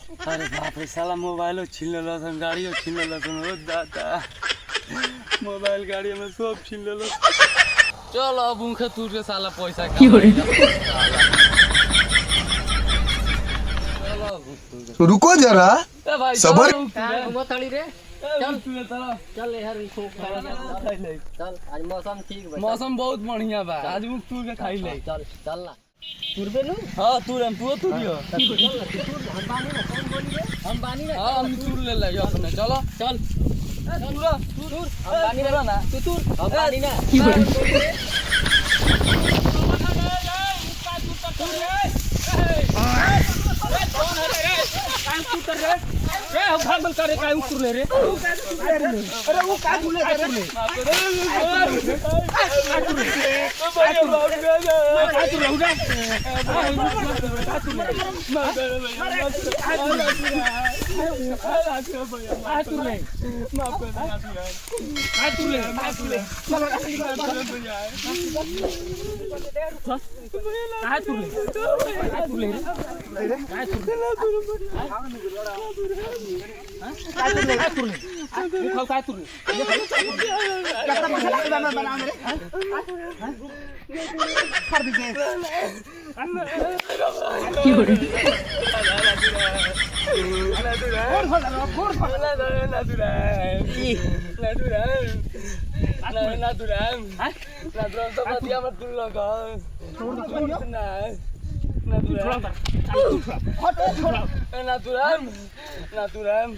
अरे बाप रे साला मोबाइलो छीन लेलसन गाड़ियो छीन लेलसन ओ दादा मोबाइल गाड़ी में सब छीन लेलस चल अब उनके तूर के साला पैसा কি করে रुको जरा सबर घुमताड़ी रे चल चल यार इसको चल आज मौसम ठीक बा मौसम बहुत बढ़िया बा आज मुख तूर के खाई ले चल चल ना तुरबे नु हां तूरन तू तूरियो हम बानी रे हां हम तूर ले ले अपने चलो चल तूरा तूर हम बानी रे ना तू हम बानी ना কি করে भागल करे काय उतर रे अरे वो का बोले रे কি করে natural